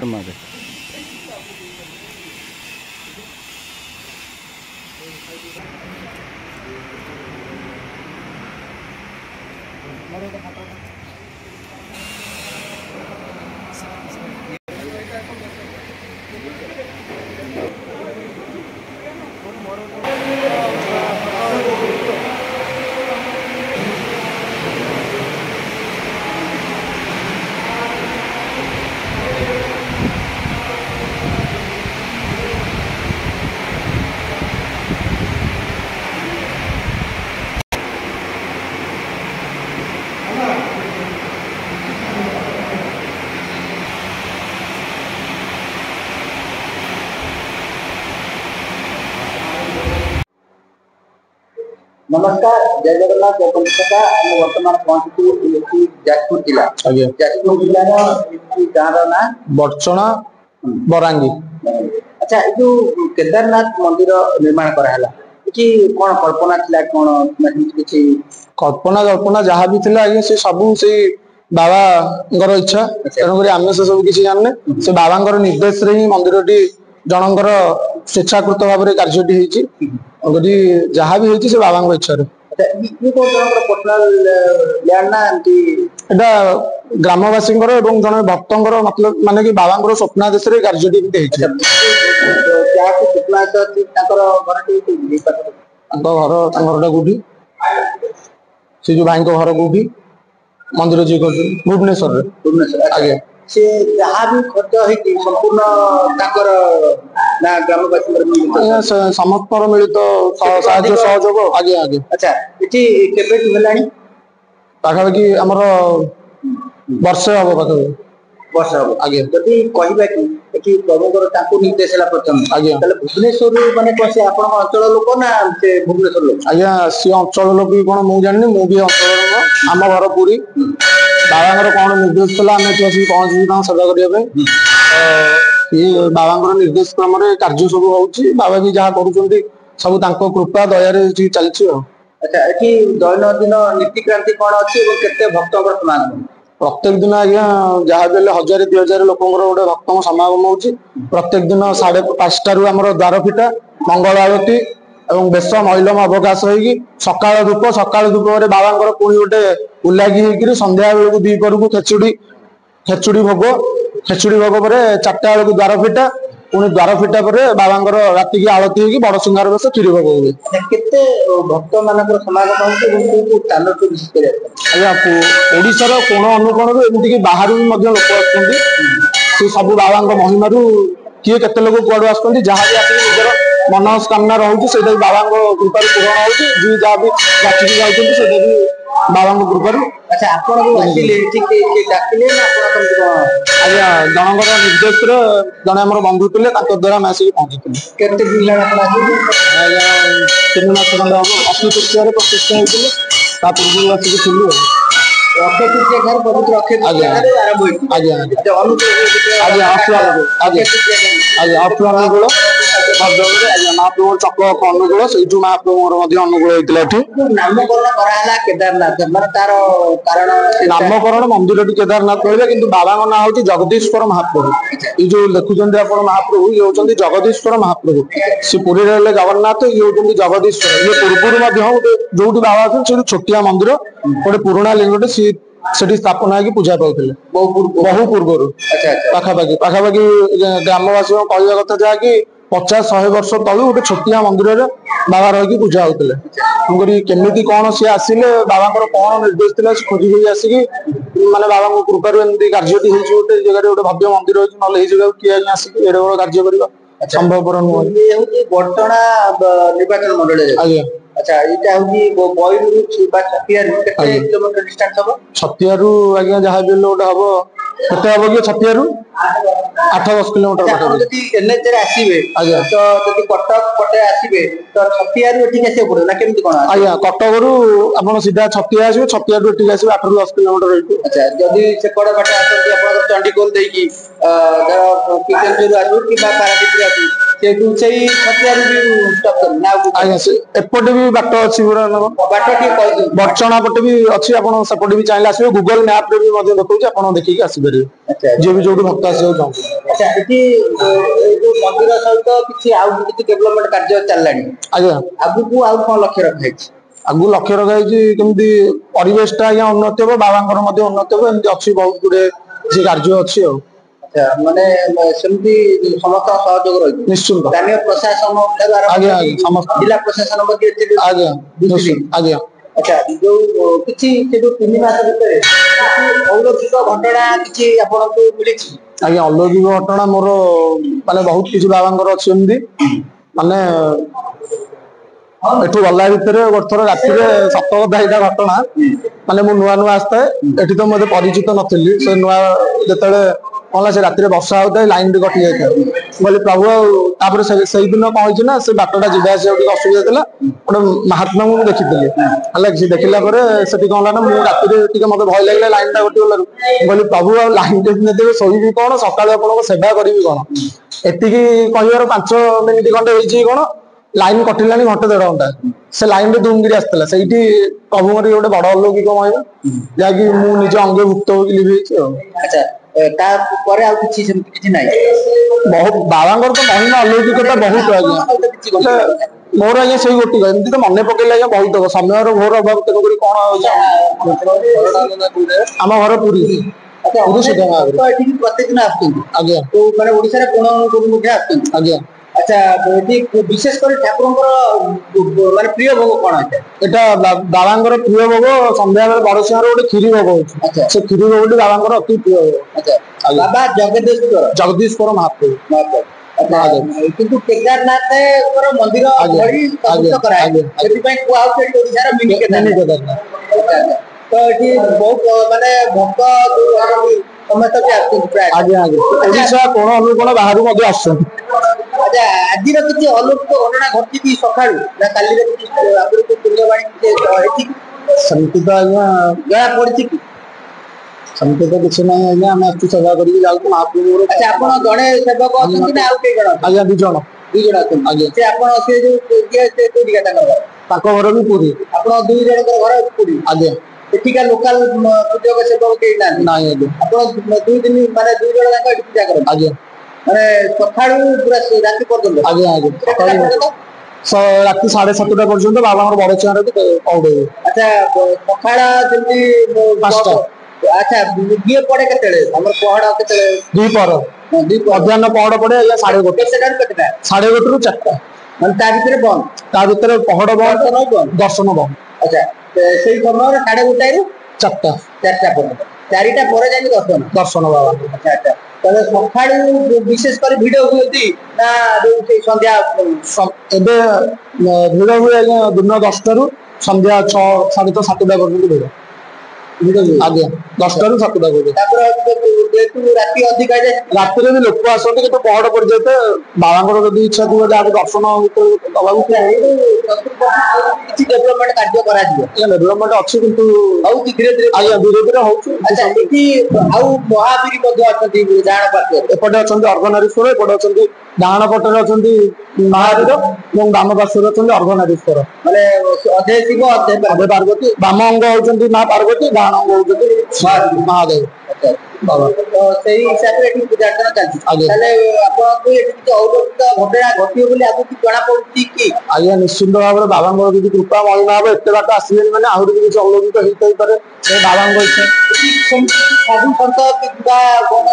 ସମୟରେ। नमस्कार, जय जगन्नाथ, जय पंचका। हम वर्तमान पहुंची जाजपुर जिला। जाजपुर जिला गाँव ना बड़चना बरांगी। अच्छा, ये केदारनाथ मंदिर निर्माण कराला कि कौन कल्पना थिला, कौन किसी कल्पना कल्पना जहाँ भी थिला आगे से सबू से बाबा इच्छा, तेणुक आम से सब किसी जानने से बाबा निर्देश रे ही मंदिर टी जनकर स्वेच्छाकृत भाव में कार्यटी जहाँ भी होती से बाबा इच्छा ग्रामवासी जन भक्त मतलब माने कि बाबा स्वप्नादेश कार्यटी घर कौटी से जो भाई घर कौटी मंदिर जी भुवनेश्वर आगे से जहाँ भी खर्च होती संपूर्ण ना ग्रामवासी समस्त मिलित सहयोग आगे आगे। अच्छा, ये केबे हेलानी पाखापाखि आमर वर्षे हम पाखापाखि वर्ष हम आगे जदि कहबा कि प्रभुଙ୍କର ताकू निर्देश ହେଲା प्रथम आगे ताले भुवनेश्वर माने कोसे आपण अंचल लोक ना से भुवनेश्वर लोक आज्ञा सी अंचल लोक कोन मु जाननी मु भी अंचल लोक आम घर पूरी बाबांगर कोन निर्देश तला आमे एठी पहुंची ता सेवा करिया पे ये बाबांगर निर्देश क्रम रे कार्य सब होउची बाबा भी जहा करूचंती सब तांको कृपा दया रे चलची। अच्छा, एठी दैनंदिन नीति क्रांति कोन अछि और केते भक्तଙ୍କର समागम प्रत्येक दिन आज्ञा जहाँ भी 1000-2000 लोक गोटे भक्त समागम होची। प्रत्येक दिन 5:30 आमर द्वार फिटा मंगल आरती और बेश महिलम अवकाश होगी सकाल धूप बाबा पुणी गोटे उल्लागी होकर संध्या बेलू दीपर को खेचुड़ी भोग पर 4टा बेलू द्वार फिटा पुणी द्वार फिटा पर बाबा राति की आलती होगी बड़ सिंगार बेश क्षीर भोग हुए। केते भक्त मानकर समागम होची आज्ञा ओडिशार कोण अनुकोण एमती बाहर भी लोक आसुँच सब बाबा महिमार किए केते लोक कुआड़ आसुँच जहाँ भी आस निजर मनस्कामना रोचे से बाबा कृपा पूरण हो जहाँ भी जाचिकी जाती भी बाबा कृपा। अच्छा, आपण आज्ञा जनकर निर्देश जड़े आम बंधु थे द्वारा आम आसिक पहुंची केते दिन आज्ञा 3 मास खंड हम अक्षय तृतीय प्रतिष्ठा होता पूर्व आसिक थी अक्षय तृतीय घर पवित्र अक्षय तृतीय आरंभ होई आज्ञा अनुकूल महाप्रभु चक्र अनुकूल से महाप्रभु अनुकूल होता नामकरण कराला केदारनाथ माने तार कारण नामकरण मंदिर केदारनाथ कहले किंतु बाबा ना होती जगदीश्वर महाप्रभु ये जो लिखुचंद आपण महाप्रभु ये होचंदी जगदीश्वर महाप्रभु से पुरी रहले जगन्नाथ ये होचंदी जगदीश्वर ये पूर्व जोटी बाबा अछन छोटिया मंदिर गोटे पुराणा लिंगटे से स्थापना होगी पूजा पाते बहु पूर्व पाखापाखि ग्रामवासी कहवा कथा जहाँकि 50-100 वर्ष तलू गोटे छोटिया मंदिर में बाबा रही पूजा होते केमी कौन सी आसिले बाबा कौन निर्देश था खोजी खोजी आसिक माने बाबा कृपा कार्यटी गोटे जगह गोटे भव्य मंदिर हो किए आसिक एडे बड़ कार्य करवा संभवपर नुह बर्तना निर्वाचन मंडल। अच्छा, एटा होगी बॉयरू छतियारू केते किलोमीटर डिस्टेंस हबो छतियारू आज्ञा जहाँ भी गोटे हबो केते हबो कि छतियारू 8-10 किलोमीटर आपण जति एनएच रे आसीबे तो जति कटक पटे आसीबे तो छतियारू एठी आसे पड़ो ना केमति कोन आज्ञा कटकरू आपण सीधा छतिया आसीबे छतियारू एठी आसीबे 8-10 किलोमीटर रही। अच्छा, जदि से कड़ बाटे आसती आपण चंडीगढ़ देकी किचनजूर आजू कि पारादीप आजू सेठू सेही छतियारू भी स्टॉप कर ना आज्ञा से एपटे भी बाट अछि पूरा बाट के कहि बरचना पटे भी अछि आपण सेपटे भी चाहिले आसीबे गूगल मैप रे भी मध्य देखौछि आपण देखि के आसी परिबे। अच्छा जे भी जोटी भक्त आसी चाहते अच्छा ये जो मंदिर सहित किसी आउ किसी डेवलपमेंट कार्य चललानी आज्ञा आगु आउ कौन लक्ष्य रखाई आगु लक्ष्य रखाई केमती परिवेश टा आज्ञा उन्नति हो बाबांकर उन्नति हो एमती अच्छी बहुत गुड़े से कार्य अच्छी अच्छा माने सेमती समस्त सहयोग रही निश्चिंत स्थानीय प्रशासन आज्ञा समस्त जिला प्रशासन आज्ञा आज्ञा अच्छा जो किसी से जो 3 मास भितर अलौकिक घटना किसी आपको मिली आज्ञा अलौकिक घटना मोर माने बहुत किसी बाबांकर अच्छी एमती माने एठू गला भितर गोटे थर राति सत कथा यहाँ घटना माने मु नुआ नुआ आसता एठी तो मते परिचित नथिली से नुआ जेतेले कला से राति वर्षा होता है लाइन भी कटि जाता बोले प्रभु तापर से दिन कौन होइछि ना से बाटटा जिबा से असुविधा थिला गोटे महात्मा को देखी हला कि देखला परे सेठी कहला ना मु राति टिके मते भय लागला लाइन टा कटि गला बोले प्रभु लाइन टे देबे सोईबी कोन सकाळे आपनको सेवा करिवि कोन एतिकी कहिवार 5 मिनिट घंटे होइछि कोन लाइन कटिलानी घंटे 1.5 घंटा से लाइन रे धूमगिरी आसला सेठी प्रभु मरी गोटे बड़ अलौकिक महिमा जाकि मु निज अंगे भुक्त हो लिभेछि अच्छा ता परे आ किछि सेमति किछि नै बहुत बाबांकर तो महिमा अलौकिकता बहुत आज्ञा मोर आज्ञा सही गोटी एमती तो मन पकेला आज्ञा बहुत समय घोर अभाव तेणुक कौन आम घर पुरी पुरी सीधा प्रतिदिन आसुଛନ୍ତି आज्ञा तो माने ओडिसा रे कोन कोन मध्ये आसुଛନ୍ତି आज्ञा अच्छा विशेष कर ठाकुर माने प्रिय भोग कौन है एटा बाबांकर प्रिय भोग संध्या बेले बड़ सिंहर गोटे खीरी भोग होछि अच्छा से खीरी भोग बाबांकर अति प्रिय भोग अच्छा बाबा जगदीश्वर महाप्रभु किंतु केदारनाथ मंदिर भली प्रस्तुत कराए एथि पई को आउ के ओडिसा रे मिनी केदारनाथ तो एथि बहुत माने भक्त समस्त भी आसुଛନ୍ତି प्राय आज्ञा आज्ञा ओडिसा कोन अनुकोण बाहरु मध्ये आसुଛନ୍ତି अच्छा आज किसी अलौकिक घटना घटी कि सका ना काली आपको पुण्यवाणी सेमती तो आज्ञा जया पड़ी कि सेमती तो किसी ना आज्ञा आम आसु सेवा करिक जाऊ महाप्रभु अच्छा आप जड़े सेवक अच्छा ना आउ कई जण आज्ञा 2 जण आज्ञा से आप से जो घर भी पुरी आप 2 जण घर पुरी आज्ञा एठिका लोकल पूजक सेवक कई ना नहीं आज्ञा आप 2 दिन माने 2 जण जाक एठी पूजा करन आज्ञा माने सकाळू पूरा राति पर्यंत आज्ञा आज्ञा राति 7:30 पर्यंत बाबा बड़ चार पौड़े अच्छा सकाळ जल्दी 5टा अच्छा ये पड़े केतले हमर पहाड़ केतले द्विपर मध्याह्न पहाड़ पड़े या 1:30 केतटा केतटा 1:30 रु 4टा मन ता भीतर पहाड़ बंद दर्शन बंद अच्छा सेही समय 1:30 रु 4टा 4टा पर्यंत 4टा पर जाई दर्शन बाबा अच्छा अच्छा तले सकाळू विशेष कर भिड होती ना से संध्या एबे भिड हुए दिन 10टा रु संध्या 6 7:30 पर्यंत भिड आज्ञा 10टा रु 7टा पर्यंत राति अधिक राति भी लोक आसते कि पहाड़ पड़ जाते बाबा जब इच्छा थी जहाँ दर्शन डेवलपमेंट कार्य करा डेवलपमेंट अच्छी किंतु धीरे धीरे आज्ञा धीरे धीरे होती जाण पार्श्व एपटे अच्छा अर्धनारीश्वर एपटे अच्छा डाण पटे अच्छा महावीर और बाम पार्श्व अच्छा अर्धनारीश्वर माने अधे शिव अधे पार्वती बाम अंग होती माँ पार्वती डाण अंग होती महादेव तो सही हिसाब से पूजा अर्चना चलती आपको घटना घटी बोली आपको जना पड़ी कि आज्ञा निश्चिंत भाव में बाबा जी कृपा महिमा हम एत बाट आसले मैंने आहरी किसी अलौकिक होता पारे बाबा इच्छा साधु सन्त कौन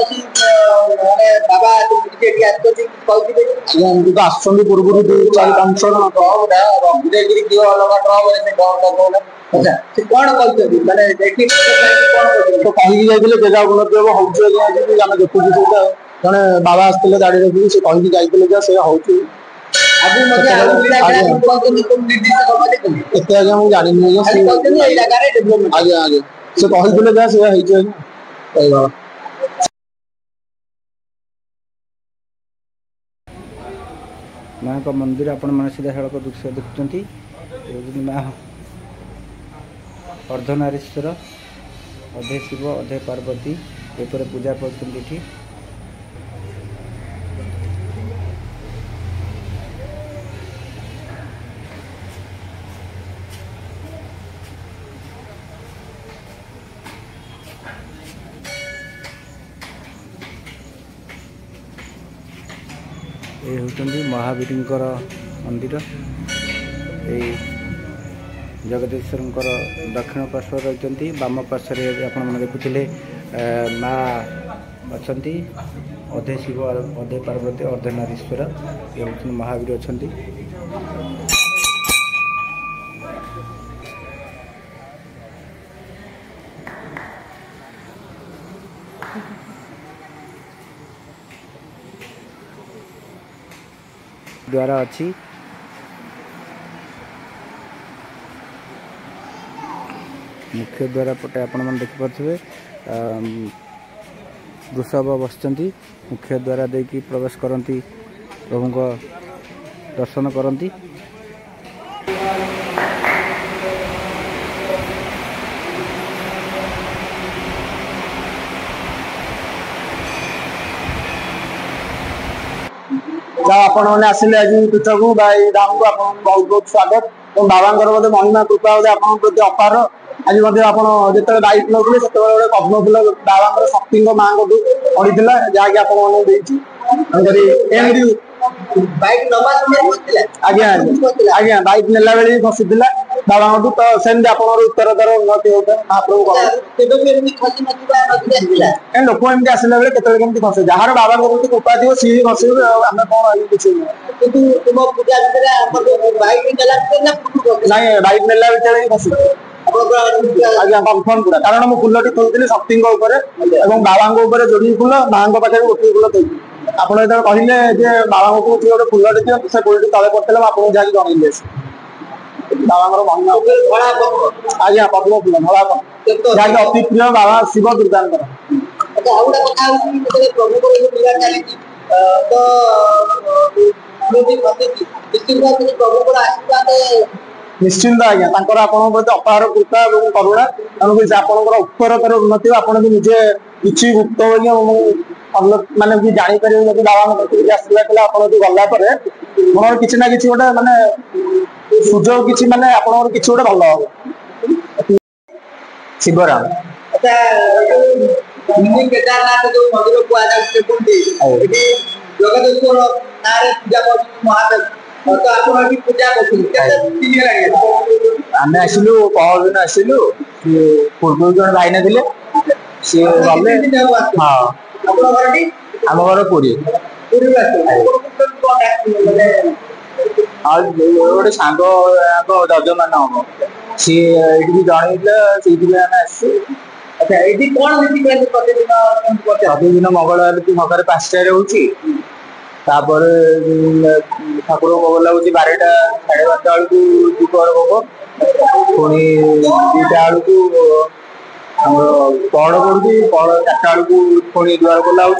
माने बाबा आज्ञा एमती तो आसुच्च पूर्व 4-5 जन अच्छा से कौन कहते माने देखि तो कहीं जाइए जगह उन्नति हम होगी आम देखुଛୁ ସେଇଟା ଜଣେ ବାବା ଆସିଥିଲେ ଦାଢି ରଖିକି ସେ କହିକି ଯାଇଥିଲେ ଯେ ସେ ହଉଛି ଏତେ ଆଜ୍ଞା ମୁଁ ଜାଣିନି ଆଜ୍ଞା ଆଜ୍ଞା ଆଜ୍ଞା ସେ କହିଥିଲେ ଯାହା ସେଇଆ ହେଇଛି ଆଜ୍ଞା କହିବା माँ मंदिर आपण मैंने सीधा सड़क दृश्य देखुंट माँ अर्धनारीश्वर अधे शिव अधे पार्वती एपर पूजा कर ये होती महावीर मंदिर ये जगदीश्वर दक्षिण पार्श्व रही बाम पार्श्व आप देखुले माँ अच्छा अधे शिव अधे पार्वती अर्धे नारीश्वर ये हूँ महावीर अच्छा द्वारा अच्छी मुख्य द्वारा पटे आपण मैंने देखिपे वृषभ बसचंती मुख्य द्वारा देकी प्रवेश करती प्रभु को दर्शन करती आपण मैंने आसिले आज पीठ को धाम को बहुत बहुत स्वागत और बाबा महिमा कृपा आपन प्रति अपार आज जो बाइक नौले से पद्मफूल बाबा शक्ति माँ को पड़ी जहाँकि आज्ञा आज्ञा बाइक नेला बेले फसी बाबा तो सेमती आप उत्तरतर उन्नति होता महाप्रभु लोक एमती आसला बेले के फसे जार बाबा कृपा थी सी फस आम कौन किसी नाई बाइक नेला बेले फसी आज्ञा कनफर्म पूरा कारण मु फुलटी थोड़ी शक्ति बाबा जोड़ी फुल माँ पाखे गोटे फुल थी आप कहले बाबा को गोटे फुलटे दिखाँ से फुलटी तले पड़ता आपको जहाँ जनइले बाबा महिमा आज्ञा पद्म फुल धला जहाँकि अति प्रिय बाबा शिव दुर्गा निश्चिंत आज्ञा प्रति अपार कृपा और करुणा तेणुक आपंकर उत्तरतर उन्नति आप निजे किसी गुप्त माने भी जापर बाबा आशीर्वाद आप गलापर मन कि गोटे माने सुजोग कि माने आप कि गोटे भल हम शिवराम केदारनाथ जो मंदिर कहुँगी जगदेश्वर पूजा महादेव तो आप पूजा आम आसलु पहर दिन आसलु पूर्व जन भाई ना सी गले हाँ आम घर पुरी गोटे सांग जजमान हम सी ये जनइल से अच्छा ये कौन प्रतिदिन मंगलवार सकाल 5टार होची ठाकुर भोग लगुच 12टा 12:30 बेलू दीपर भोग पुणी 2टा बेलू पहड़ पड़ू पहड़ 4टा बेलू पुणी द्वार खोला हो